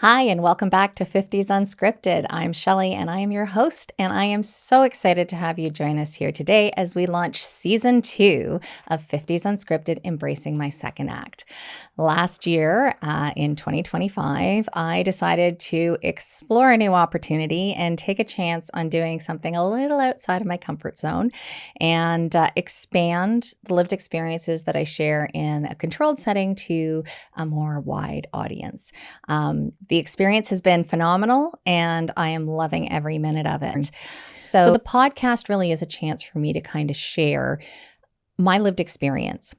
Hi, and welcome back to 50s Unscripted. I'm Shelley, and I am your host, and I am so excited to have you join us here today as we launch Season 2 of 50s Unscripted, Embracing My Second Act. Last year, in 2025, I decided to explore a new opportunity and take a chance on doing something a little outside of my comfort zone and expand the lived experiences that I share in a controlled setting to a more wide audience. The experience has been phenomenal, and I am loving every minute of it. So the podcast really is a chance for me to kind of share my lived experience,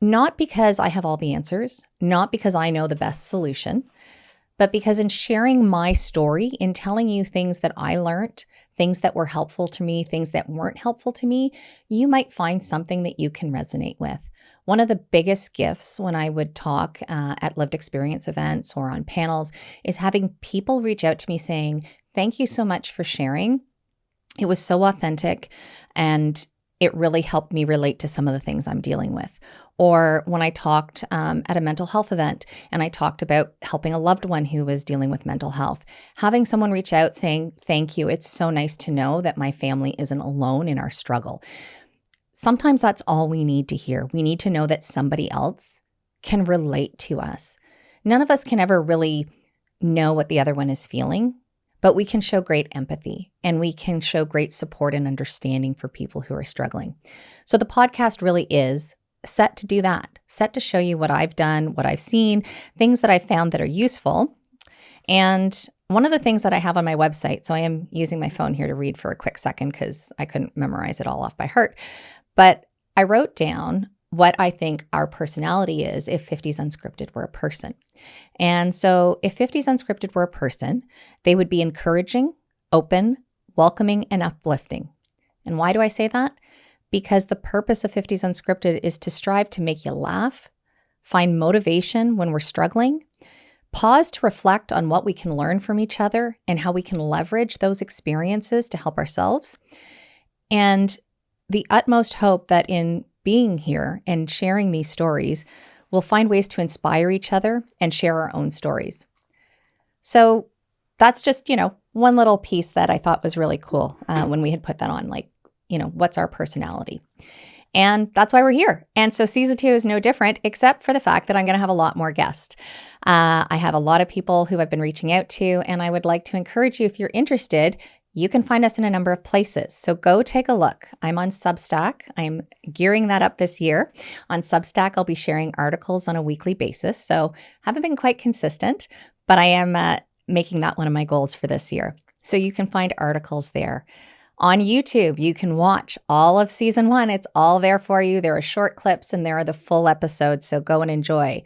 not because I have all the answers, not because I know the best solution, but because in sharing my story, in telling you things that I learned, things that were helpful to me, things that weren't helpful to me, you might find something that you can resonate with. One of the biggest gifts when I would talk at lived experience events or on panels is having people reach out to me saying, "Thank you so much for sharing. It was so authentic, and it really helped me relate to some of the things I'm dealing with." Or when I talked at a mental health event and I talked about helping a loved one who was dealing with mental health, having someone reach out saying, "Thank you. It's so nice to know that my family isn't alone in our struggle." Sometimes that's all we need to hear. We need to know that somebody else can relate to us. None of us can ever really know what the other one is feeling, but we can show great empathy and we can show great support and understanding for people who are struggling. So the podcast really is set to do that, set to show you what I've done, what I've seen, things that I've found that are useful. And one of the things that I have on my website, so I am using my phone here to read for a quick second because I couldn't memorize it all off by heart, but I wrote down what I think our personality is if 50s Unscripted were a person. And so if 50s Unscripted were a person, they would be encouraging, open, welcoming, and uplifting. And why do I say that? Because the purpose of 50s Unscripted is to strive to make you laugh, find motivation when we're struggling, pause to reflect on what we can learn from each other and how we can leverage those experiences to help ourselves, and the utmost hope that in being here and sharing these stories, we'll find ways to inspire each other and share our own stories. So that's just, one little piece that I thought was really cool when we had put that on, what's our personality? And that's why we're here. And so season 2 is no different, except for the fact that I'm going to have a lot more guests. I have a lot of people who I've been reaching out to, and I would like to encourage you, if you're interested, you can find us in a number of places. So go take a look. I'm on Substack. I'm gearing that up this year. On Substack, I'll be sharing articles on a weekly basis. So haven't been quite consistent, but I am making that one of my goals for this year. So you can find articles there. On YouTube, you can watch all of season 1. It's all there for you. There are short clips and there are the full episodes. So go and enjoy.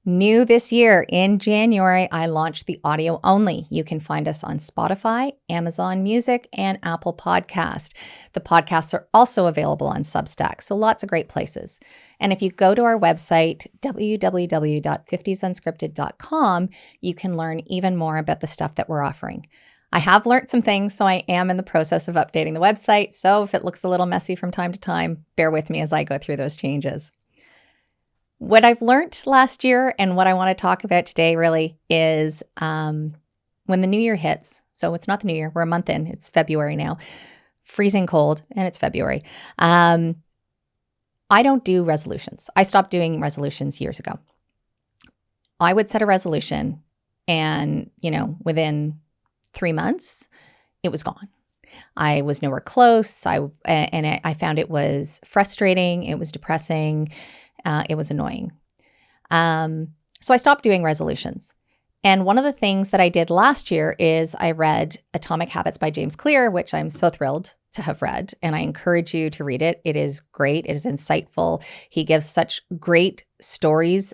New this year, in January, I launched the audio only. You can find us on Spotify, Amazon Music, and Apple Podcast. The podcasts are also available on Substack, so lots of great places. And if you go to our website, www.50sunscripted.com, you can learn even more about the stuff that we're offering. I have learned some things, so I am in the process of updating the website. So if it looks a little messy from time to time, bear with me as I go through those changes. What I've learned last year and what I want to talk about today really is when the new year hits. So it's not the new year. We're a month in. It's February now. Freezing cold, and it's February. I don't do resolutions. I stopped doing resolutions years ago. I would set a resolution and, within 3 months, it was gone. I was nowhere close. I found it was frustrating. It was depressing. It was annoying. So I stopped doing resolutions. And one of the things that I did last year is I read Atomic Habits by James Clear, which I'm so thrilled to have read. And I encourage you to read it. It is great. It is insightful. He gives such great stories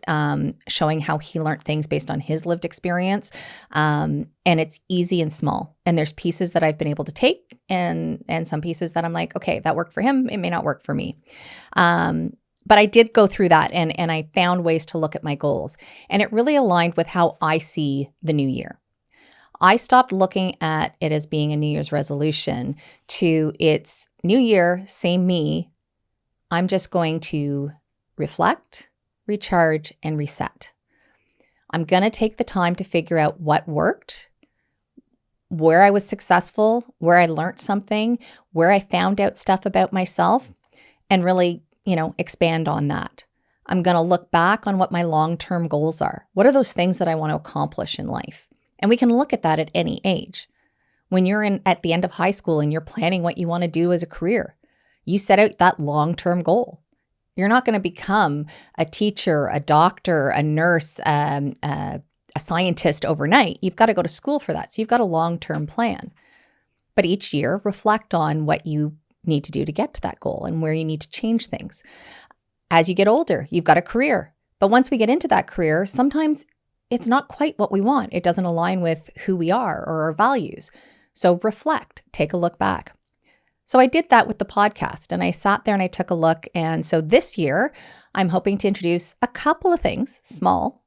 showing how he learned things based on his lived experience. And it's easy and small. And there's pieces that I've been able to take and some pieces that I'm like, okay, that worked for him. It may not work for me. But I did go through that and I found ways to look at my goals. And it really aligned with how I see the new year. I stopped looking at it as being a New Year's resolution to it's new year, same me. I'm just going to reflect, recharge, and reset. I'm going to take the time to figure out what worked, where I was successful, where I learned something, where I found out stuff about myself, and really, expand on that. I'm going to look back on what my long-term goals are. What are those things that I want to accomplish in life? And we can look at that at any age. When you're at the end of high school and you're planning what you want to do as a career, you set out that long-term goal. You're not going to become a teacher, a doctor, a nurse, a scientist overnight. You've got to go to school for that. So you've got a long-term plan. But each year, reflect on what you need to do to get to that goal and where you need to change things. As you get older, you've got a career. But once we get into that career, sometimes it's not quite what we want. It doesn't align with who we are or our values. So reflect, take a look back. So I did that with the podcast, and I sat there and I took a look. And so this year, I'm hoping to introduce a couple of things, small,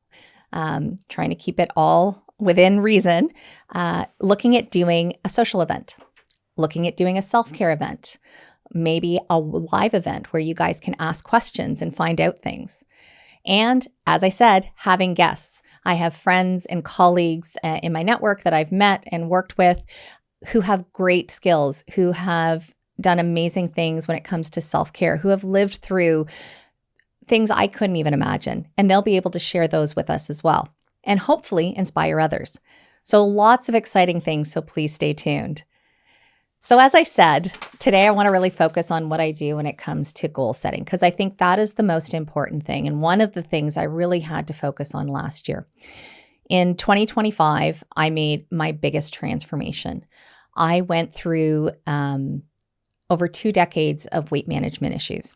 trying to keep it all within reason, looking at doing a social event, looking at doing a self-care event, maybe a live event where you guys can ask questions and find out things. And as I said, having guests. I have friends and colleagues in my network that I've met and worked with who have great skills, who have done amazing things when it comes to self-care, who have lived through things I couldn't even imagine. And they'll be able to share those with us as well and hopefully inspire others. So lots of exciting things, so please stay tuned. So as I said, today I want to really focus on what I do when it comes to goal setting, because I think that is the most important thing. And one of the things I really had to focus on last year. In 2025, I made my biggest transformation. I went through over 2 decades of weight management issues.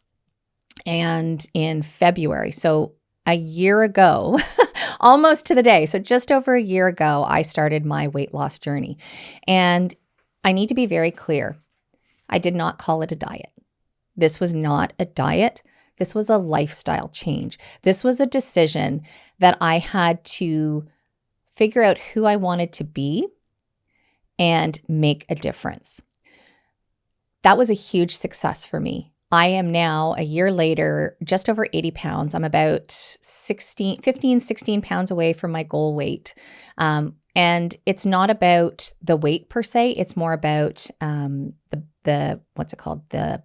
And in February, so a year ago, almost to the day, so just over a year ago, I started my weight loss journey. And I need to be very clear. I did not call it a diet. This was not a diet. This was a lifestyle change. This was a decision that I had to figure out who I wanted to be and make a difference. That was a huge success for me. I am now, a year later, just over 80 pounds. I'm about 16 pounds away from my goal weight. And it's not about the weight per se. It's more about the what's it called? The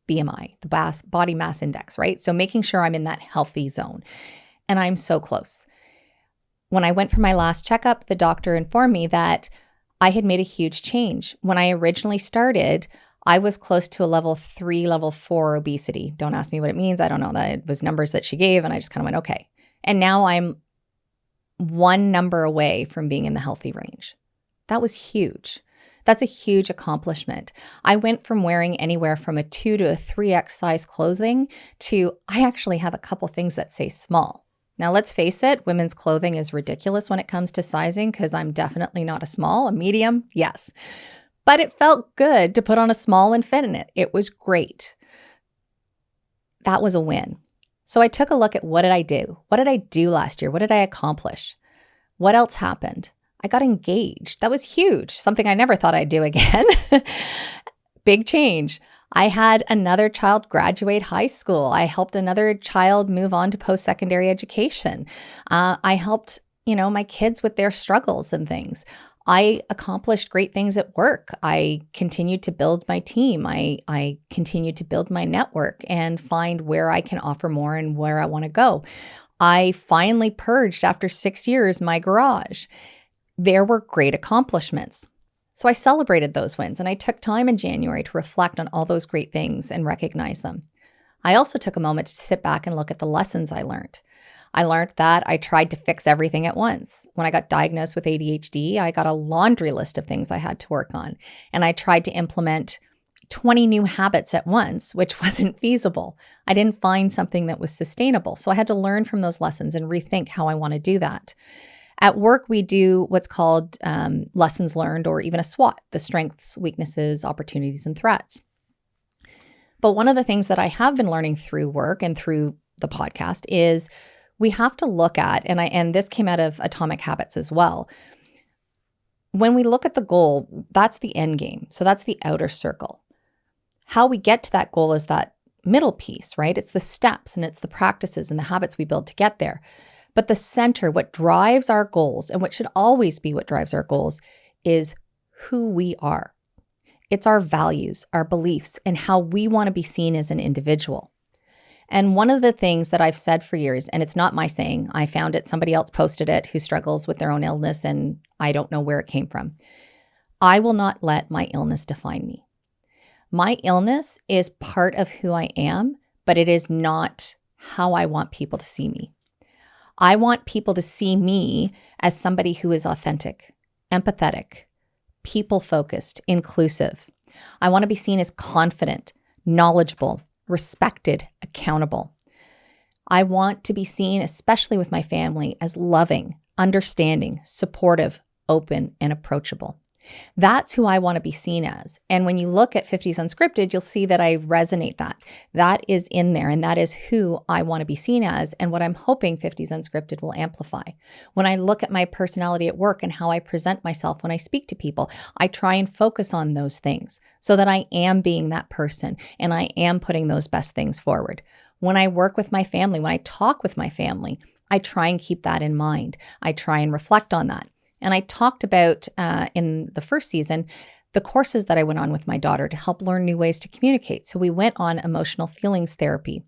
BMI, the body mass index, right? So making sure I'm in that healthy zone. And I'm so close. When I went for my last checkup, the doctor informed me that I had made a huge change. When I originally started, I was close to a level 3, level 4 obesity. Don't ask me what it means. I don't know. That was numbers that she gave, and I just kind of went, okay. And now I'm one number away from being in the healthy range. That was huge. That's a huge accomplishment. I went from wearing anywhere from a 2 to a 3X size clothing to I actually have a couple things that say small. Now, let's face it, women's clothing is ridiculous when it comes to sizing because I'm definitely not a small, a medium, yes. But it felt good to put on a small and fit in it. It was great. That was a win. So I took a look at what did I do? What did I do last year? What did I accomplish? What else happened? I got engaged. That was huge. Something I never thought I'd do again. Big change. I had another child graduate high school. I helped another child move on to post-secondary education. I helped, my kids with their struggles and things. I accomplished great things at work. I continued to build my team. I continued to build my network and find where I can offer more and where I want to go. I finally purged after 6 years my garage. There were great accomplishments. So I celebrated those wins and I took time in January to reflect on all those great things and recognize them. I also took a moment to sit back and look at the lessons I learned. I learned that I tried to fix everything at once. When I got diagnosed with ADHD, I got a laundry list of things I had to work on. And I tried to implement 20 new habits at once, which wasn't feasible. I didn't find something that was sustainable. So I had to learn from those lessons and rethink how I want to do that. At work, we do what's called lessons learned, or even a SWOT, the strengths, weaknesses, opportunities, and threats. But one of the things that I have been learning through work and through the podcast is we have to look at, and this came out of Atomic Habits as well. When we look at the goal, that's the end game. So that's the outer circle. How we get to that goal is that middle piece, right? It's the steps and it's the practices and the habits we build to get there. But the center, what drives our goals, and what should always be what drives our goals, is who we are. It's our values, our beliefs, and how we want to be seen as an individual. And one of the things that I've said for years, and it's not my saying, I found it, somebody else posted it who struggles with their own illness, and I don't know where it came from. I will not let my illness define me. My illness is part of who I am, but it is not how I want people to see me. I want people to see me as somebody who is authentic, empathetic, people-focused, inclusive. I want to be seen as confident, knowledgeable, respected, accountable. I want to be seen, especially with my family, as loving, understanding, supportive, open, and approachable. That's who I want to be seen as. And when you look at 50s Unscripted, you'll see that I resonate that. That is in there, and that is who I want to be seen as, and what I'm hoping 50s Unscripted will amplify. When I look at my personality at work and how I present myself when I speak to people, I try and focus on those things so that I am being that person and I am putting those best things forward. When I work with my family, when I talk with my family, I try and keep that in mind. I try and reflect on that. And I talked about in the first season, the courses that I went on with my daughter to help learn new ways to communicate. So we went on emotional feelings therapy,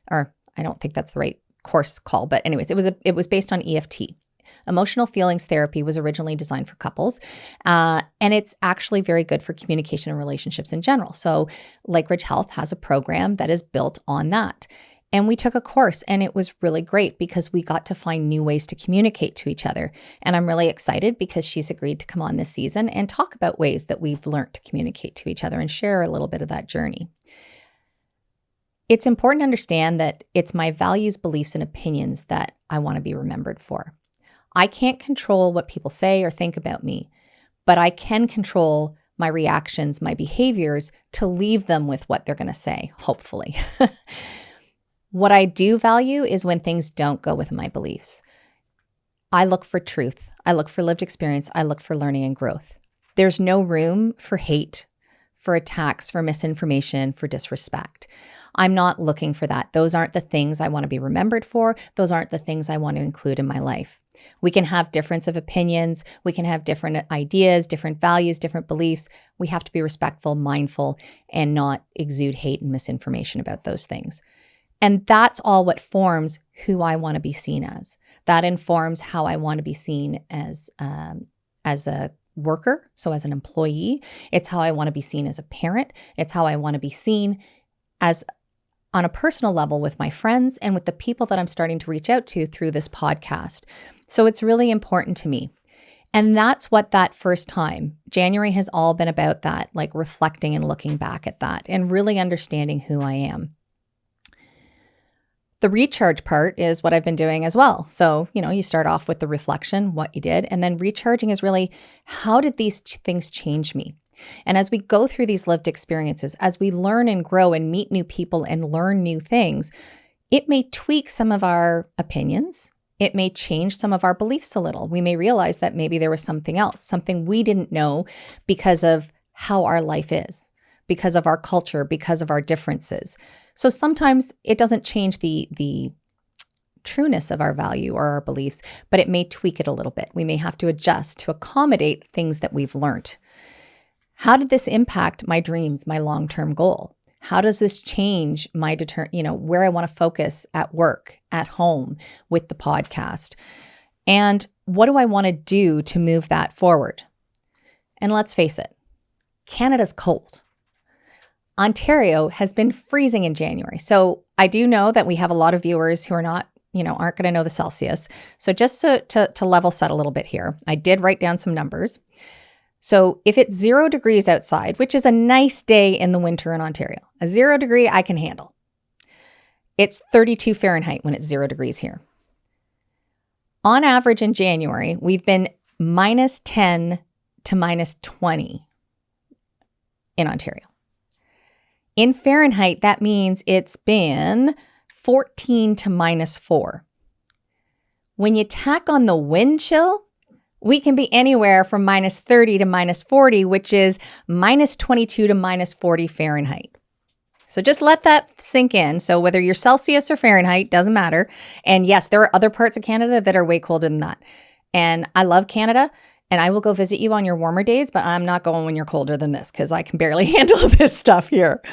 or I don't think that's the right course call, but anyways, it was based on EFT. Emotional feelings therapy was originally designed for couples, and it's actually very good for communication and relationships in general. So Lake Ridge Health has a program that is built on that. And we took a course, and it was really great because we got to find new ways to communicate to each other. And I'm really excited because she's agreed to come on this season and talk about ways that we've learned to communicate to each other and share a little bit of that journey. It's important to understand that it's my values, beliefs, and opinions that I want to be remembered for. I can't control what people say or think about me, but I can control my reactions, my behaviors to leave them with what they're going to say, hopefully. What I do value is when things don't go with my beliefs. I look for truth. I look for lived experience. I look for learning and growth. There's no room for hate, for attacks, for misinformation, for disrespect. I'm not looking for that. Those aren't the things I want to be remembered for. Those aren't the things I want to include in my life. We can have difference of opinions. We can have different ideas, different values, different beliefs. We have to be respectful, mindful, and not exude hate and misinformation about those things. And that's all what forms who I want to be seen as. That informs how I want to be seen as a worker, so as an employee. It's how I want to be seen as a parent. It's how I want to be seen as on a personal level with my friends and with the people that I'm starting to reach out to through this podcast. So it's really important to me. And that's what that first time, January has all been about that, like reflecting and looking back at that and really understanding who I am. The recharge part is what I've been doing as well. So, you start off with the reflection, what you did, and then recharging is really, how did these things change me? And as we go through these lived experiences, as we learn and grow and meet new people and learn new things, it may tweak some of our opinions. It may change some of our beliefs a little. We may realize that maybe there was something else, something we didn't know because of how our life is, because of our culture, because of our differences. So sometimes it doesn't change the trueness of our value or our beliefs, but it may tweak it a little bit. We may have to adjust to accommodate things that we've learned. How did this impact my dreams, my long-term goal? How does this change my where I want to focus at work, at home, with the podcast? And what do I want to do to move that forward? And let's face it, Canada's cold. Ontario has been freezing in January. So I do know that we have a lot of viewers who are not, aren't going to know the Celsius. So just to level set a little bit here, I did write down some numbers. So if it's 0 degrees outside, which is a nice day in the winter in Ontario, a 0 degree I can handle. It's 32 Fahrenheit when it's 0 degrees here. On average in January, we've been -10 to -20 in Ontario. In Fahrenheit, that means it's been 14 to -4. When you tack on the wind chill, we can be anywhere from -30 to -40, which is -22 to -40 Fahrenheit. So just let that sink in. So whether you're Celsius or Fahrenheit, doesn't matter. And yes, there are other parts of Canada that are way colder than that. And I love Canada and I will go visit you on your warmer days, but I'm not going when you're colder than this because I can barely handle this stuff here.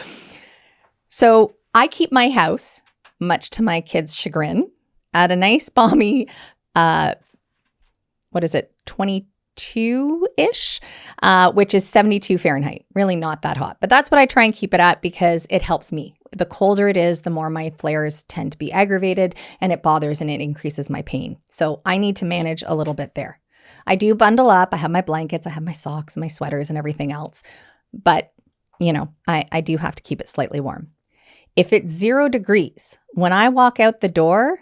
So I keep my house, much to my kids' chagrin, at a nice balmy, 22-ish, which is 72 Fahrenheit. Really not that hot. But that's what I try and keep it at because it helps me. The colder it is, the more my flares tend to be aggravated and it bothers and it increases my pain. So I need to manage a little bit there. I do bundle up. I have my blankets, I have my socks and my sweaters and everything else. But, I do have to keep it slightly warm. If it's 0 degrees, when I walk out the door,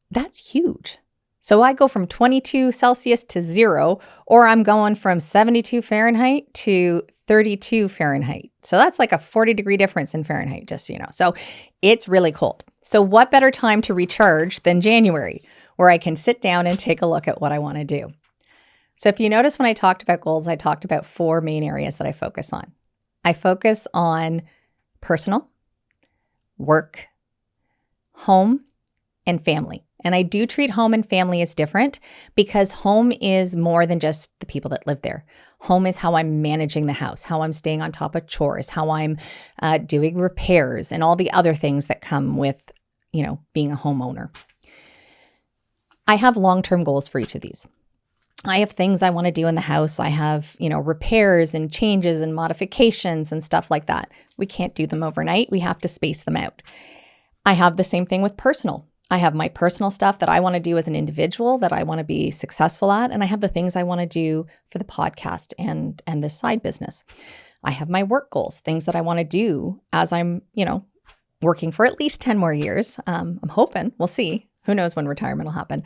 that's huge. So I go from 22 Celsius to 0, or I'm going from 72 Fahrenheit to 32 Fahrenheit. So that's like a 40-degree difference in Fahrenheit, just so you know. So it's really cold. So what better time to recharge than January, where I can sit down and take a look at what I want to do. So if you notice when I talked about goals, I talked about 4 main areas that I focus on. I focus on personal, work, home, and family. And I do treat home and family as different because home is more than just the people that live there. Home is how I'm managing the house, how I'm staying on top of chores, how I'm doing repairs and all the other things that come with, being a homeowner. I have long-term goals for each of these. I have things I want to do in the house. I have, repairs and changes and modifications and stuff like that. We can't do them overnight. We have to space them out. I have the same thing with personal. I have my personal stuff that I want to do as an individual that I want to be successful at. And I have the things I want to do for the podcast and this side business. I have my work goals, things that I want to do as I'm, working for at least 10 more years. I'm hoping, we'll see. Who knows when retirement will happen.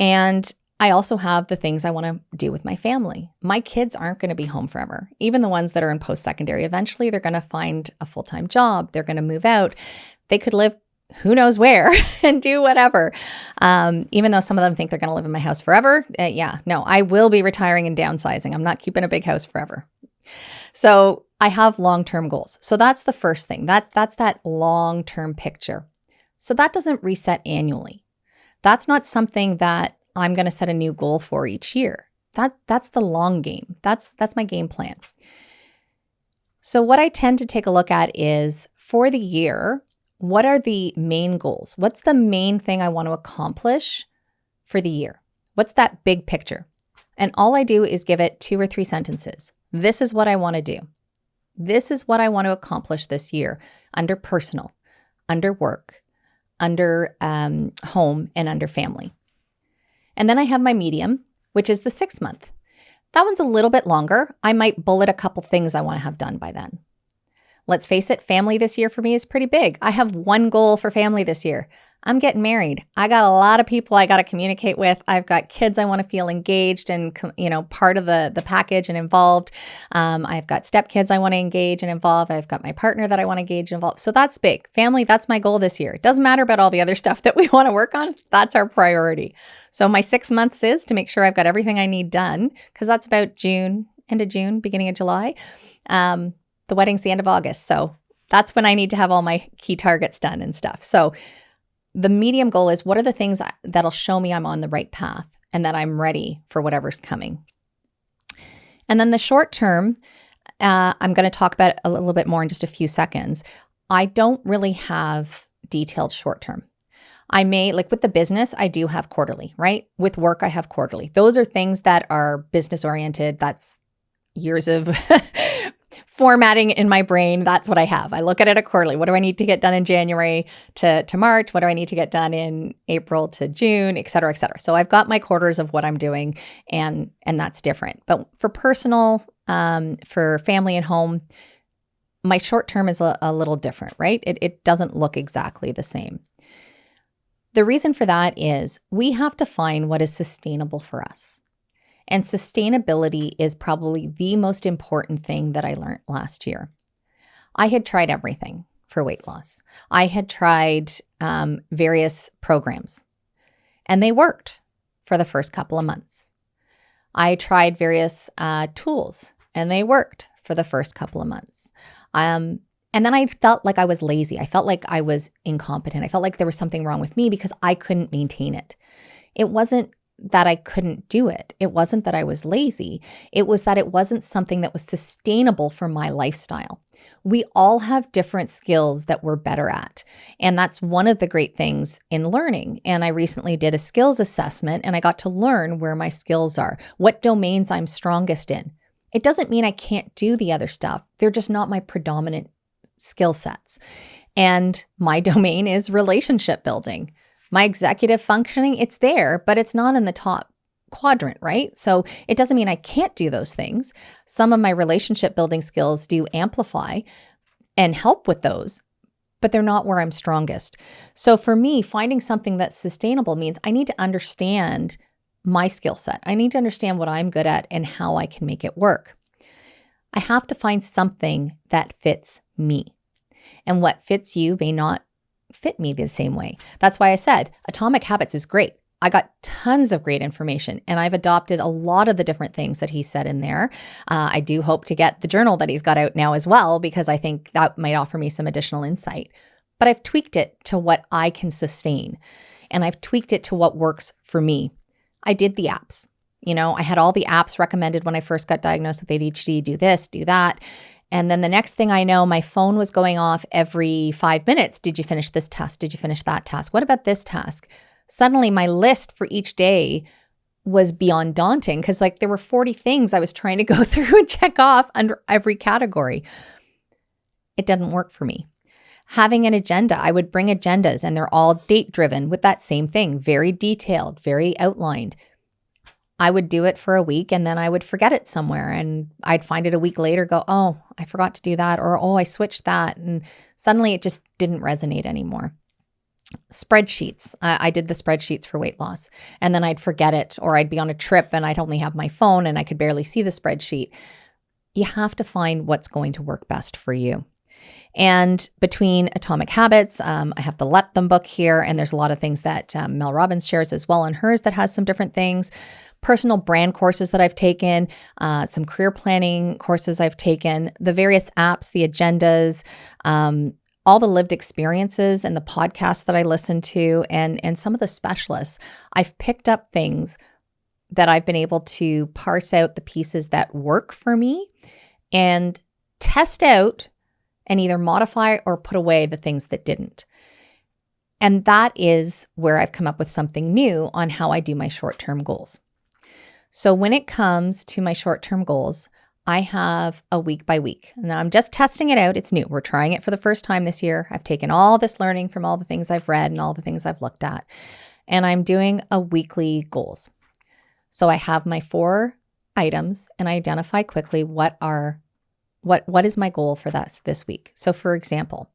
And I also have the things I want to do with my family. My kids aren't going to be home forever. Even the ones that are in post-secondary, eventually they're going to find a full-time job. They're going to move out. They could live who knows where and do whatever. Even though some of them think they're going to live in my house forever. I will be retiring and downsizing. I'm not keeping a big house forever. So I have long-term goals. So that's the first thing. That's that long-term picture. So that doesn't reset annually. That's not something that I'm going to set a new goal for each year. That's the long game. That's my game plan. So what I tend to take a look at is for the year, what are the main goals? What's the main thing I want to accomplish for the year? What's that big picture? And all I do is give it 2 or 3 sentences. This is what I want to do. This is what I want to accomplish this year under personal, under work, under home, and under family. And then I have my medium, which is the 6 month. That one's a little bit longer. I might bullet a couple things I want to have done by then. Let's face it, family this year for me is pretty big. I have one goal for family this year. I'm getting married. I got a lot of people I got to communicate with. I've got kids I want to feel engaged and, part of the package and involved. I've got stepkids I want to engage and involve. I've got my partner that I want to engage and involve. So that's big. Family, that's my goal this year. It doesn't matter about all the other stuff that we want to work on. That's our priority. So my 6 months is to make sure I've got everything I need done because that's about end of June, beginning of July. The wedding's the end of August. So that's when I need to have all my key targets done and stuff. So the medium goal is what are the things that'll show me I'm on the right path and that I'm ready for whatever's coming. And then the short term, I'm going to talk about a little bit more in just a few seconds. I don't really have detailed short term. I may, like with the business, I do have quarterly, right? With work, I have quarterly. Those are things that are business oriented. That's years of formatting in my brain. That's what I have. I look at it quarterly. What do I need to get done in January to March? What do I need to get done in April to June, et cetera, et cetera. So I've got my quarters of what I'm doing and that's different. But for personal, for family and home, my short term is a little different, right? It doesn't look exactly the same. The reason for that is we have to find what is sustainable for us. And sustainability is probably the most important thing that I learned last year. I had tried everything for weight loss. I had tried various programs, and they worked for the first couple of months. I tried various tools, and they worked for the first couple of months. And then I felt like I was lazy. I felt like I was incompetent. I felt like there was something wrong with me because I couldn't maintain it. It wasn't that I couldn't do it. It wasn't that I was lazy. It was that it wasn't something that was sustainable for my lifestyle. We all have different skills that we're better at. And that's one of the great things in learning. And I recently did a skills assessment and I got to learn where my skills are, what domains I'm strongest in. It doesn't mean I can't do the other stuff. They're just not my predominant skill sets. And my domain is relationship building. My executive functioning, it's there, but it's not in the top quadrant, right? So it doesn't mean I can't do those things. Some of my relationship building skills do amplify and help with those, but they're not where I'm strongest. So for me, finding something that's sustainable means I need to understand my skill set. I need to understand what I'm good at and how I can make it work. I have to find something that fits me. And what fits you may not fit me the same way. That's why I said Atomic Habits is great. I got tons of great information and I've adopted a lot of the different things that he said in there. I do hope to get the journal that he's got out now as well, because I think that might offer me some additional insight. But I've tweaked it to what I can sustain and I've tweaked it to what works for me. I did the apps. I had all the apps recommended when I first got diagnosed with ADHD, do this, do that. And then the next thing I know, my phone was going off every 5 minutes. Did you finish this task? Did you finish that task? What about this task? Suddenly my list for each day was beyond daunting because there were 40 things I was trying to go through and check off under every category. It didn't work for me. Having an agenda, I would bring agendas and they're all date driven with that same thing, very detailed, very outlined. I would do it for a week and then I would forget it somewhere and I'd find it a week later, go, oh, I forgot to do that, or oh, I switched that. And suddenly it just didn't resonate anymore. Spreadsheets. I did the spreadsheets for weight loss and then I'd forget it, or I'd be on a trip and I'd only have my phone and I could barely see the spreadsheet. You have to find what's going to work best for you. And between Atomic Habits, I have the Let Them book here, and there's a lot of things that Mel Robbins shares as well on hers that has some different things. Personal brand courses that I've taken, some career planning courses I've taken, the various apps, the agendas, all the lived experiences and the podcasts that I listen to, and some of the specialists. I've picked up things that I've been able to parse out the pieces that work for me and test out and either modify or put away the things that didn't. And that is where I've come up with something new on how I do my short-term goals. So when it comes to my short-term goals, I have a week by week. Now I'm just testing it out. It's new. We're trying it for the first time this year. I've taken all this learning from all the things I've read and all the things I've looked at, and I'm doing a weekly goals. So I have my 4 items and I identify quickly what is my goal for this week. So for example,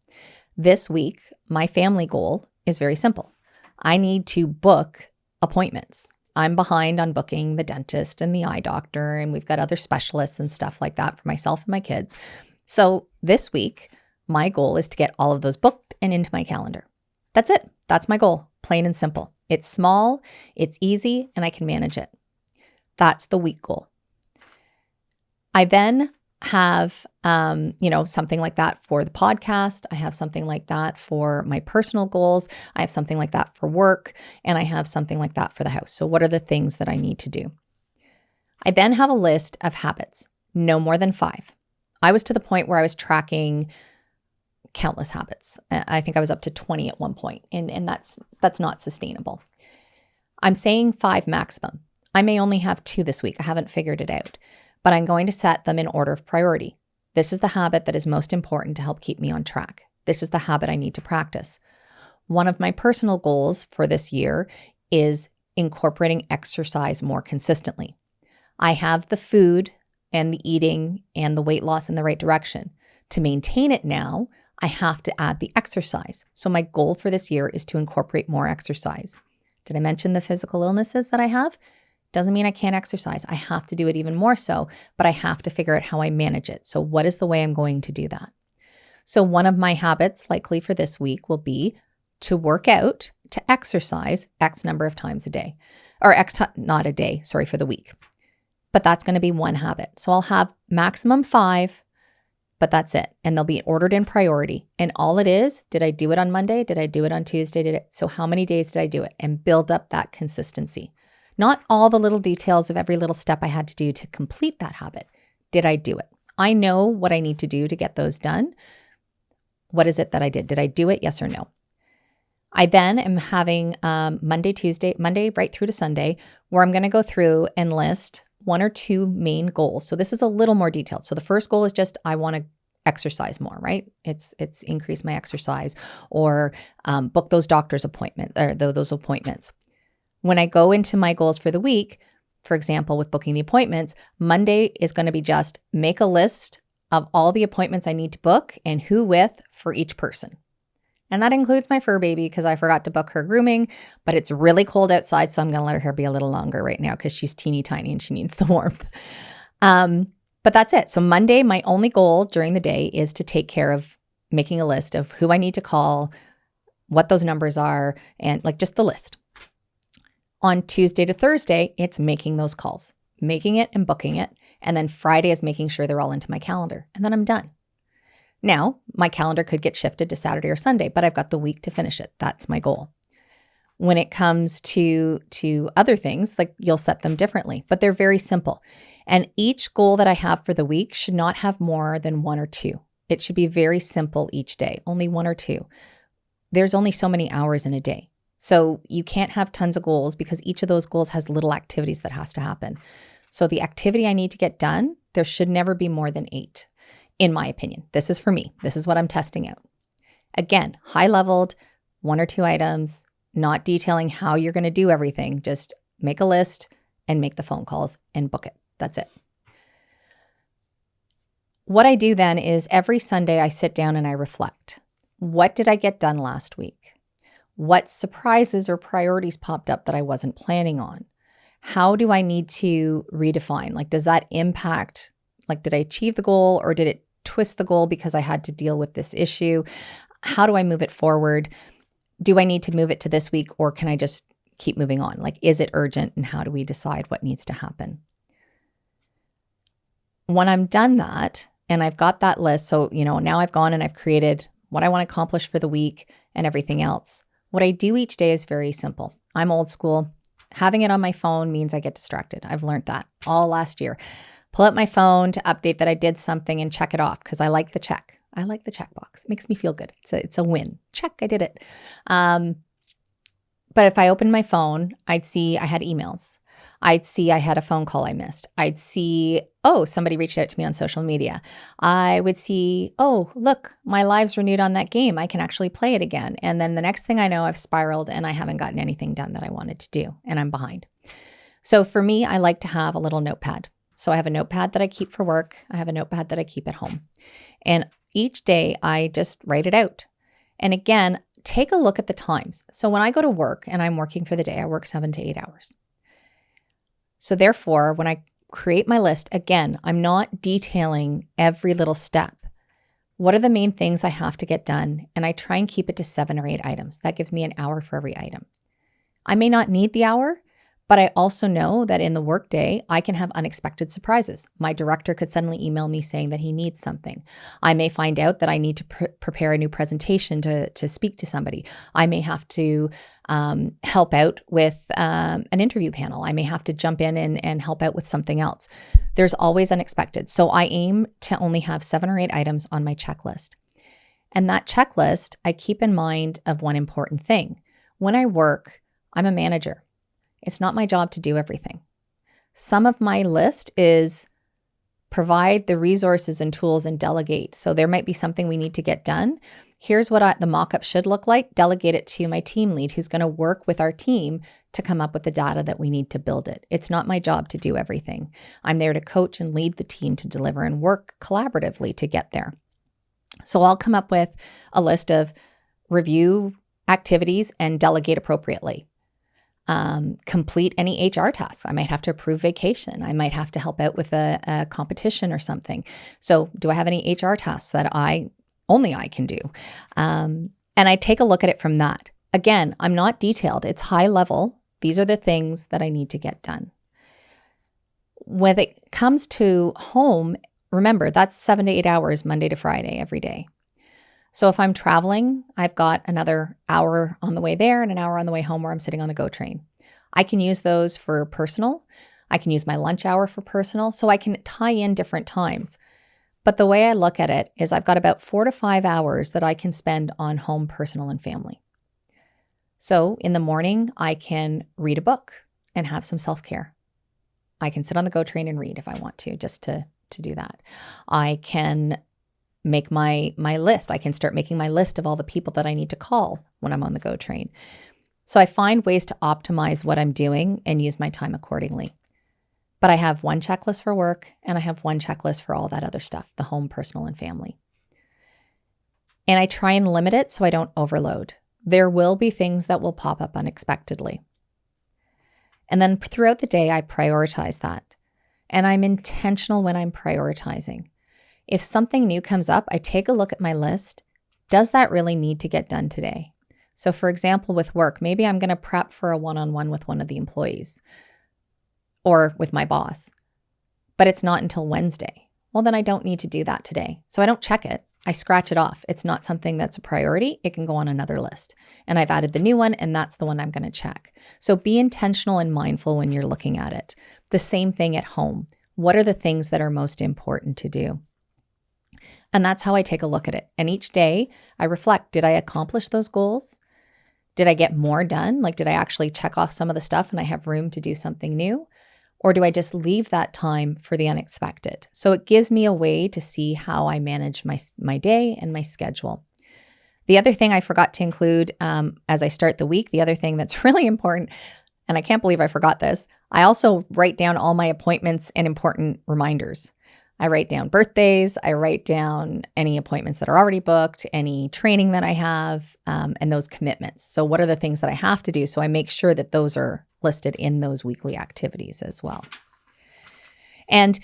this week, my family goal is very simple. I need to book appointments. I'm behind on booking the dentist and the eye doctor, and we've got other specialists and stuff like that for myself and my kids. So this week, my goal is to get all of those booked and into my calendar. That's it. That's my goal, plain and simple. It's small, it's easy, and I can manage it. That's the week goal. I then have, something like that for the podcast. I have something like that for my personal goals. I have something like that for work, and I have something like that for the house. So what are the things that I need to do? I then have a list of habits, no more than 5. I was to the point where I was tracking countless habits. I think I was up to 20 at one point, and that's not sustainable. I'm saying 5 maximum. I may only have 2 this week. I haven't figured it out, but I'm going to set them in order of priority. This is the habit that is most important to help keep me on track. This is the habit I need to practice. One of my personal goals for this year is incorporating exercise more consistently. I have the food and the eating and the weight loss in the right direction. To maintain it now, I have to add the exercise. So my goal for this year is to incorporate more exercise. Did I mention the physical illnesses that I have? Doesn't mean I can't exercise. I have to do it even more so, but I have to figure out how I manage it. So what is the way I'm going to do that? So one of my habits likely for this week will be to work out, to exercise X number of times a day, or not a day, for the week. But that's going to be one habit. So I'll have maximum 5, but that's it. And they'll be ordered in priority. And all it is, did I do it on Monday? Did I do it on Tuesday? So how many days did I do it? And build up that consistency. Not all the little details of every little step I had to do to complete that habit. Did I do it? I know what I need to do to get those done. What is it that I did? Did I do it? Yes or no? I then am having Monday right through to Sunday, where I'm going to go through and list 1 or 2 main goals. So this is a little more detailed. So the first goal is just, I want to exercise more, right? It's increase my exercise, or book those doctor's appointments, or those appointments. When I go into my goals for the week, for example, with booking the appointments, Monday is going to be just make a list of all the appointments I need to book and who with for each person. And that includes my fur baby, because I forgot to book her grooming, but it's really cold outside, so I'm going to let her hair be a little longer right now because she's teeny tiny and she needs the warmth. But that's it. So Monday, my only goal during the day is to take care of making a list of who I need to call, what those numbers are, and like just the list. On Tuesday to Thursday, it's making those calls, making it and booking it. And then Friday is making sure they're all into my calendar. And then I'm done. Now, my calendar could get shifted to Saturday or Sunday, but I've got the week to finish it. That's my goal. When it comes to other things, like you'll set them differently, but they're very simple. And each goal that I have for the week should not have more than 1 or 2. It should be very simple each day, only 1 or 2. There's only so many hours in a day. So you can't have tons of goals, because each of those goals has little activities that has to happen. So the activity I need to get done, there should never be more than 8, in my opinion. This is for me. This is what I'm testing out. Again, high-leveled, 1 or 2 items, not detailing how you're going to do everything. Just make a list and make the phone calls and book it. That's it. What I do then is every Sunday I sit down and I reflect. What did I get done last week? What surprises or priorities popped up that I wasn't planning on? How do I need to redefine? Like, does that impact, like, did I achieve the goal, or did it twist the goal because I had to deal with this issue? How do I move it forward? Do I need to move it to this week, or can I just keep moving on? Like, is it urgent, and how do we decide what needs to happen? When I'm done that, and I've got that list, so, now I've gone and I've created what I want to accomplish for the week and everything else. What I do each day is very simple. I'm old school. Having it on my phone means I get distracted. I've learned that all last year. Pull up my phone to update that I did something and check it off, because I like the check. I like the checkbox. It makes me feel good. It's a win. Check, I did it. But if I opened my phone, I'd see I had emails. I'd see I had a phone call I missed. I'd see, somebody reached out to me on social media. I would see, look, my live's renewed on that game. I can actually play it again. And then the next thing I know, I've spiraled and I haven't gotten anything done that I wanted to do, and I'm behind. So for me, I like to have a little notepad. So I have a notepad that I keep for work. I have a notepad that I keep at home. And each day I just write it out. And again, take a look at the times. So when I go to work and I'm working for the day, I work 7 to 8 hours. So therefore, when I create my list, again, I'm not detailing every little step. What are the main things I have to get done? And I try and keep it to 7 or 8 items. That gives me an hour for every item. I may not need the hour, but I also know that in the workday, I can have unexpected surprises. My director could suddenly email me saying that he needs something. I may find out that I need to prepare a new presentation to speak to somebody. I may have to help out with an interview panel. I may have to jump in and help out with something else. There's always unexpected. So I aim to only have 7 or 8 items on my checklist. And that checklist, I keep in mind of one important thing. When I work, I'm a manager. It's not my job to do everything. Some of my list is provide the resources and tools and delegate. So there might be something we need to get done. Here's what the mock-up should look like. Delegate it to my team lead, who's going to work with our team to come up with the data that we need to build it. It's not my job to do everything. I'm there to coach and lead the team to deliver and work collaboratively to get there. So I'll come up with a list of review activities and delegate appropriately. Complete any HR tasks. I might have to approve vacation. I might have to help out with a competition or something. So do I have any HR tasks that only I can do? And I take a look at it from that. Again, I'm not detailed. It's high level. These are the things that I need to get done. When it comes to home, remember, that's 7 to 8 hours, Monday to Friday, every day. So if I'm traveling, I've got another hour on the way there and an hour on the way home where I'm sitting on the GO train. I can use those for personal. I can use my lunch hour for personal. So I can tie in different times. But the way I look at it is I've got about 4 to 5 hours that I can spend on home, personal, and family. So in the morning, I can read a book and have some self-care. I can sit on the GO train and read if I want to, just to do that. I can make my list. I can start making my list of all the people that I need to call when I'm on the GO train. So I find ways to optimize what I'm doing and use my time accordingly. But I have one checklist for work and I have one checklist for all that other stuff, the home, personal, and family. And I try and limit it so I don't overload. There will be things that will pop up unexpectedly. And then throughout the day, I prioritize that. And I'm intentional when I'm prioritizing. If something new comes up, I take a look at my list. Does that really need to get done today? So for example, with work, maybe I'm going to prep for a one-on-one with one of the employees or with my boss, but it's not until Wednesday. Well, then I don't need to do that today. So I don't check it. I scratch it off. It's not something that's a priority. It can go on another list. And I've added the new one, and that's the one I'm going to check. So be intentional and mindful when you're looking at it. The same thing at home. What are the things that are most important to do? And that's how I take a look at it. And each day I reflect, did I accomplish those goals? Did I get more done? Like, did I actually check off some of the stuff and I have room to do something new? Or do I just leave that time for the unexpected? So it gives me a way to see how I manage my day and my schedule. The other thing I forgot to include as I start the week, the other thing that's really important, and I can't believe I forgot this, I also write down all my appointments and important reminders. I write down birthdays, I write down any appointments that are already booked, any training that I have, and those commitments. So what are the things that I have to do? So I make sure that those are listed in those weekly activities as well. And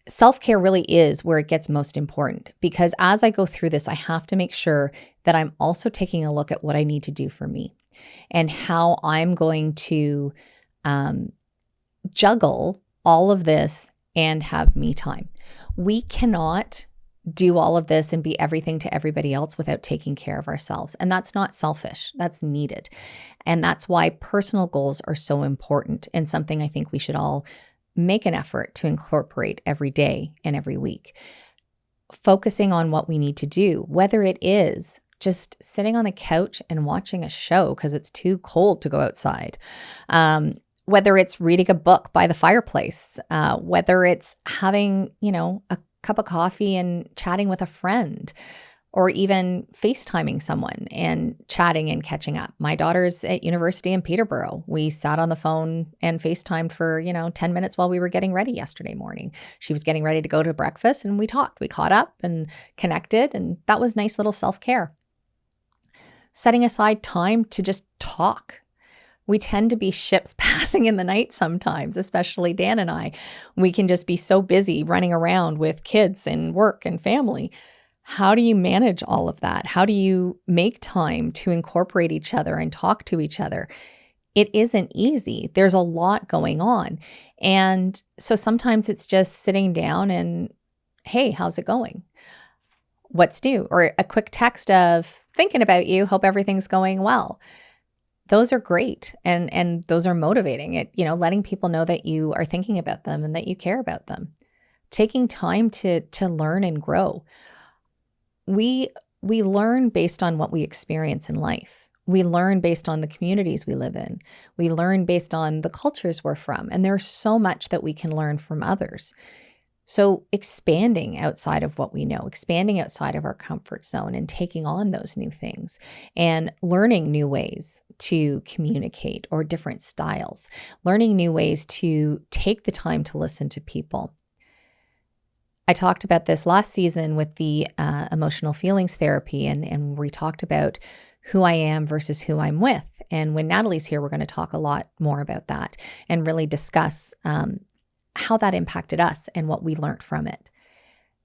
self-care really is where it gets most important, because as I go through this, I have to make sure that I'm also taking a look at what I need to do for me and how I'm going to juggle all of this and have me time. We cannot do all of this and be everything to everybody else without taking care of ourselves. And that's not selfish, that's needed. And that's why personal goals are so important and something I think we should all make an effort to incorporate every day and every week. Focusing on what we need to do, whether it is just sitting on the couch and watching a show because it's too cold to go outside, whether it's reading a book by the fireplace, whether it's having, a cup of coffee and chatting with a friend, or even FaceTiming someone and chatting and catching up. My daughter's at university in Peterborough. We sat on the phone and FaceTimed for, 10 minutes while we were getting ready yesterday morning. She was getting ready to go to breakfast and we talked. We caught up and connected, and that was nice little self-care. Setting aside time to just talk. We tend to be ships passing in the night sometimes, especially Dan and I. We can just be so busy running around with kids and work and family. How do you manage all of that? How do you make time to incorporate each other and talk to each other? It isn't easy. There's a lot going on. And so sometimes it's just sitting down and, hey, how's it going? What's new? Or a quick text of thinking about you, hope everything's going well. Those are great. And those are motivating. Letting people know that you are thinking about them and that you care about them. Taking time to learn and grow. We learn based on what we experience in life. We learn based on the communities we live in. We learn based on the cultures we're from. And there's so much that we can learn from others. So expanding outside of what we know, expanding outside of our comfort zone and taking on those new things and learning new ways to communicate or different styles, learning new ways to take the time to listen to people. I talked about this last season with the emotional feelings therapy, and we talked about who I am versus who I'm with. And when Natalie's here, we're going to talk a lot more about that and really discuss how that impacted us and what we learned from it.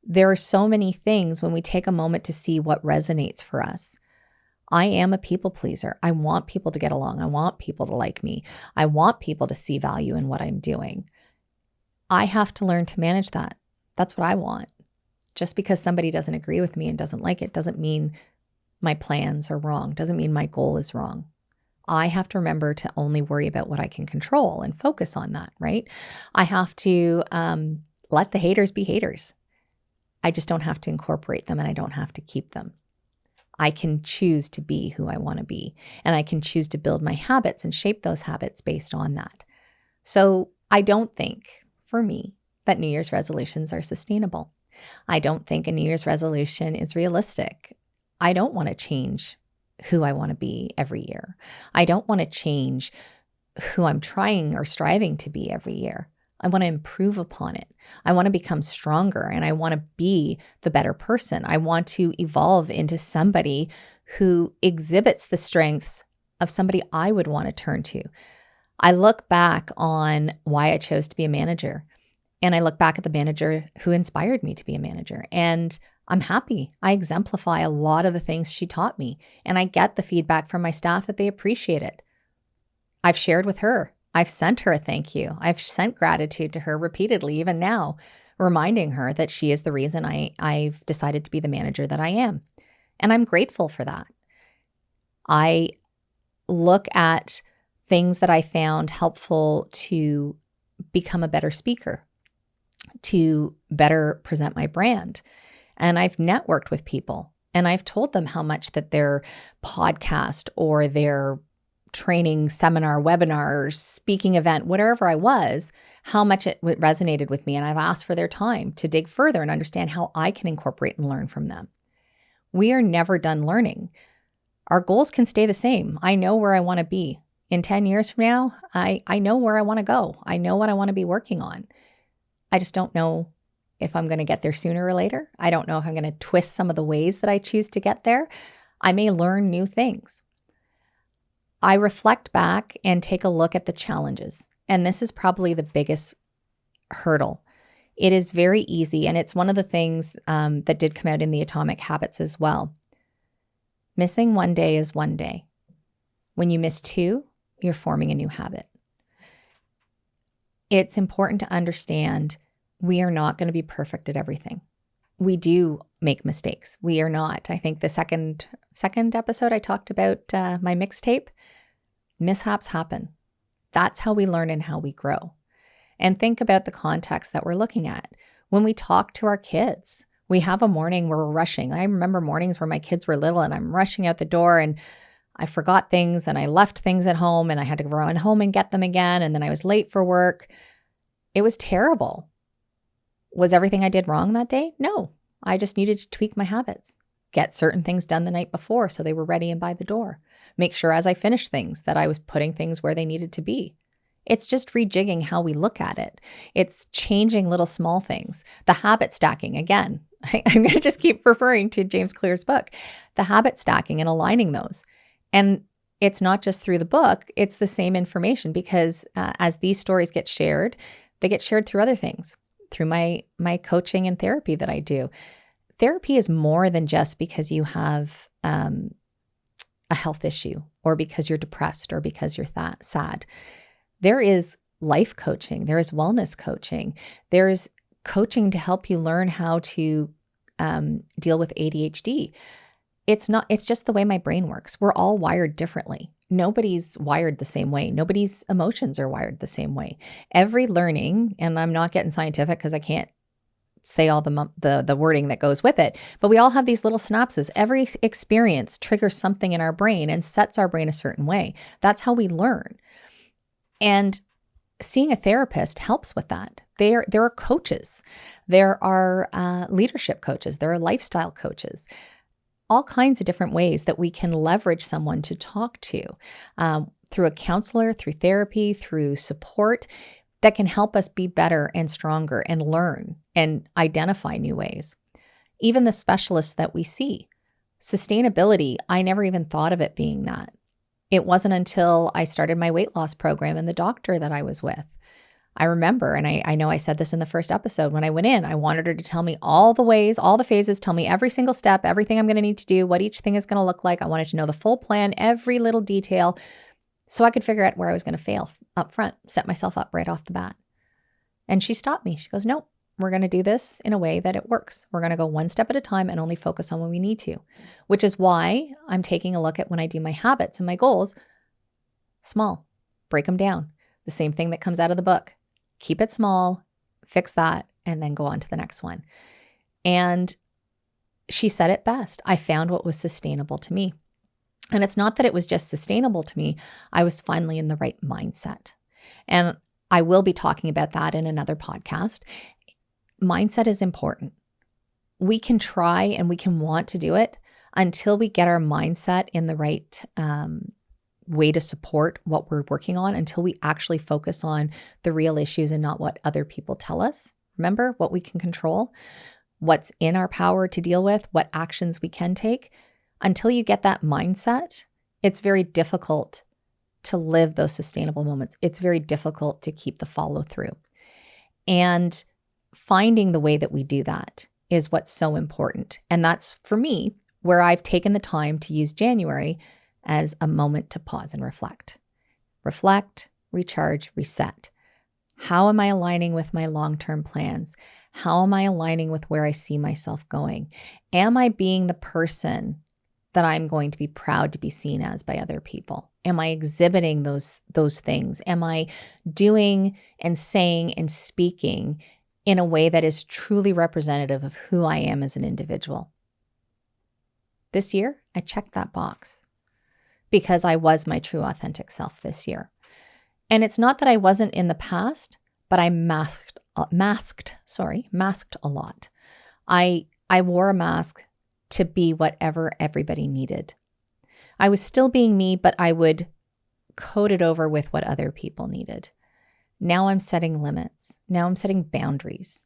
There are so many things when we take a moment to see what resonates for us. I am a people pleaser. I want people to get along. I want people to like me. I want people to see value in what I'm doing. I have to learn to manage that. That's what I want. Just because somebody doesn't agree with me and doesn't like it doesn't mean my plans are wrong, doesn't mean my goal is wrong. I have to remember to only worry about what I can control and focus on that, right? I have to let the haters be haters. I just don't have to incorporate them and I don't have to keep them. I can choose to be who I want to be, and I can choose to build my habits and shape those habits based on that. So I don't think, for me, that New Year's resolutions are sustainable. I don't think a New Year's resolution is realistic. I don't want to change who I want to be every year. I don't want to change who I'm trying or striving to be every year. I want to improve upon it. I want to become stronger and I want to be the better person. I want to evolve into somebody who exhibits the strengths of somebody I would want to turn to. I look back on why I chose to be a manager, and I look back at the manager who inspired me to be a manager, and I'm happy. I exemplify a lot of the things she taught me, and I get the feedback from my staff that they appreciate it. I've shared with her. I've sent her a thank you. I've sent gratitude to her repeatedly, even now, reminding her that she is the reason I've decided to be the manager that I am. And I'm grateful for that. I look at things that I found helpful to become a better speaker, to better present my brand. And I've networked with people and I've told them how much that their podcast or their training, seminar, webinar, speaking event, whatever I was, how much it resonated with me. And I've asked for their time to dig further and understand how I can incorporate and learn from them. We are never done learning. Our goals can stay the same. I know where I want to be. In 10 years from now, I know where I want to go. I know what I want to be working on. I just don't know if I'm going to get there sooner or later. I don't know if I'm going to twist some of the ways that I choose to get there. I may learn new things. I reflect back and take a look at the challenges. And this is probably the biggest hurdle. It is very easy. And it's one of the things that did come out in the Atomic Habits as well. Missing one day is one day. When you miss two, you're forming a new habit. It's important to understand we are not going to be perfect at everything. We do make mistakes. We are not. I think the second episode I talked about my mixtape. Mishaps happen. That's how we learn and how we grow. And think about the context that we're looking at. When we talk to our kids, we have a morning where we're rushing. I remember mornings where my kids were little and I'm rushing out the door and I forgot things and I left things at home and I had to run home and get them again. And then I was late for work. It was terrible. Was everything I did wrong that day? No. I just needed to tweak my habits. Get certain things done the night before so they were ready and by the door. Make sure as I finished things that I was putting things where they needed to be. It's just rejigging how we look at it. It's changing little small things. The habit stacking, again, I'm going to just keep referring to James Clear's book, the habit stacking and aligning those. And it's not just through the book, it's the same information because as these stories get shared, they get shared through other things, through my coaching and therapy that I do. Therapy is more than just because you have a health issue or because you're depressed or because you're sad. There is life coaching. There is wellness coaching. There's coaching to help you learn how to deal with ADHD. It's just the way my brain works. We're all wired differently. Nobody's wired the same way. Nobody's emotions are wired the same way. Every learning, and I'm not getting scientific because I can't say all the wording that goes with it, but we all have these little synapses. Every experience triggers something in our brain and sets our brain a certain way. That's how we learn. And seeing a therapist helps with that. There are coaches. There are leadership coaches. There are lifestyle coaches. All kinds of different ways that we can leverage someone to talk to through a counselor, through therapy, through support that can help us be better and stronger and learn and identify new ways. Even the specialists that we see. Sustainability, I never even thought of it being that. It wasn't until I started my weight loss program and the doctor that I was with. I remember, and I know I said this in the first episode, when I went in, I wanted her to tell me all the ways, all the phases, tell me every single step, everything I'm going to need to do, what each thing is going to look like. I wanted to know the full plan, every little detail, so I could figure out where I was going to fail up front, set myself up right off the bat. And she stopped me. She goes, "No, we're going to do this in a way that it works. We're going to go one step at a time and only focus on when we need to, which is why I'm taking a look at when I do my habits and my goals, small, break them down. The same thing that comes out of the book. Keep it small, fix that, and then go on to the next one. And she said it best. I found what was sustainable to me. And it's not that it was just sustainable to me. I was finally in the right mindset. And I will be talking about that in another podcast. Mindset is important. We can try and we can want to do it until we get our mindset in the right way to support what we're working on, until we actually focus on the real issues and not what other people tell us. Remember what we can control, what's in our power to deal with, what actions we can take. Until you get that mindset, it's very difficult to live those sustainable moments. It's very difficult to keep the follow through. And finding the way that we do that is what's so important. And that's, for me, where I've taken the time to use January as a moment to pause and reflect. Reflect, recharge, reset. How am I aligning with my long-term plans? How am I aligning with where I see myself going? Am I being the person that I'm going to be proud to be seen as by other people? Am I exhibiting those things? Am I doing and saying and speaking in a way that is truly representative of who I am as an individual? This year, I checked that box because I was my true authentic self this year. And it's not that I wasn't in the past, but I masked a lot. I wore a mask to be whatever everybody needed. I was still being me, but I would coat it over with what other people needed. Now I'm setting limits. Now I'm setting boundaries.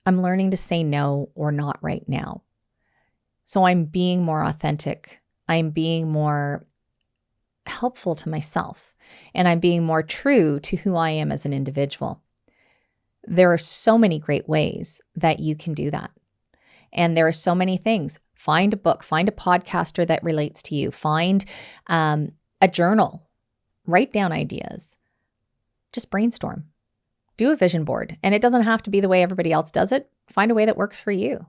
I'm learning to say no or not right now. So I'm being more authentic. I'm being more helpful to myself, and I'm being more true to who I am as an individual. There are so many great ways that you can do that. And there are so many things. Find a book, find a podcaster that relates to you, find a journal, write down ideas, just brainstorm, do a vision board. And it doesn't have to be the way everybody else does it. Find a way that works for you.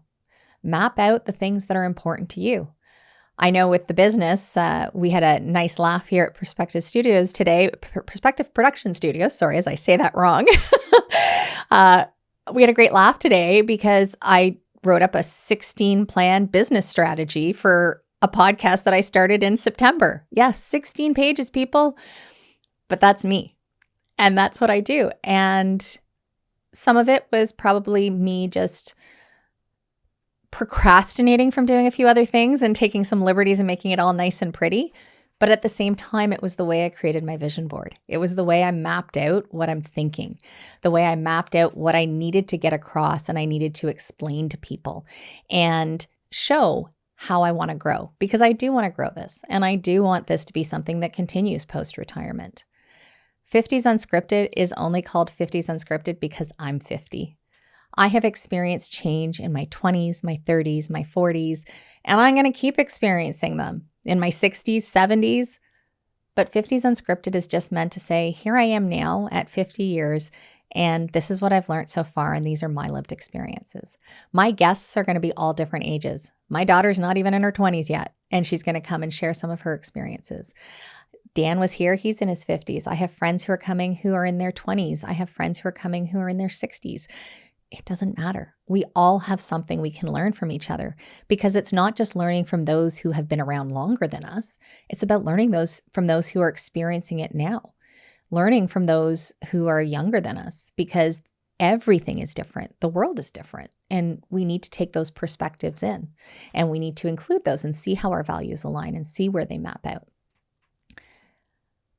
Map out the things that are important to you. I know with the business, we had a nice laugh here at Perspective Studios today, Perspective Production Studios, sorry, as I say that wrong. We had a great laugh today because I wrote up a 16-plan business strategy for a podcast that I started in September. Yes, 16 pages, people, but that's me. And that's what I do. And some of it was probably me just procrastinating from doing a few other things and taking some liberties and making it all nice and pretty. But at the same time, it was the way I created my vision board. It was the way I mapped out what I'm thinking, the way I mapped out what I needed to get across and I needed to explain to people and show how I want to grow, because I do want to grow this. And I do want this to be something that continues post-retirement. 50s Unscripted is only called 50s Unscripted because I'm 50. I have experienced change in my 20s, my 30s, my 40s, and I'm going to keep experiencing them in my 60s, 70s. But 50s Unscripted is just meant to say, here I am now at 50 years, and this is what I've learned so far, and these are my lived experiences. My guests are going to be all different ages. My daughter's not even in her 20s yet, and she's going to come and share some of her experiences. Dan was here. He's in his 50s. I have friends who are coming who are in their 20s. I have friends who are coming who are in their 60s. It doesn't matter. We all have something we can learn from each other, because it's not just learning from those who have been around longer than us. It's about learning from those who are experiencing it now, learning from those who are younger than us, because everything is different. The world is different, and we need to take those perspectives in, and we need to include those and see how our values align and see where they map out.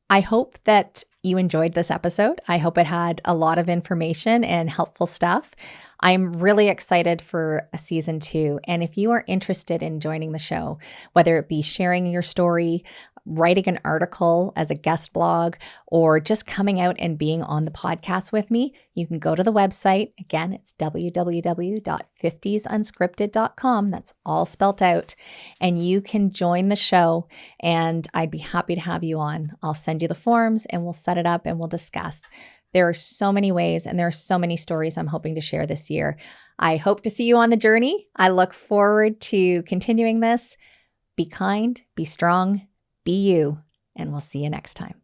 I hope that you enjoyed this episode. I hope it had a lot of information and helpful stuff. I'm really excited for a season 2. And if you are interested in joining the show, whether it be sharing your story, writing an article as a guest blog, or just coming out and being on the podcast with me, you can go to the website. Again, it's www.50sunscripted.com. That's all spelt out. And you can join the show, and I'd be happy to have you on. I'll send you the forms and we'll set it up and we'll discuss. There are so many ways and there are so many stories I'm hoping to share this year. I hope to see you on the journey. I look forward to continuing this. Be kind, be strong, be you, and we'll see you next time.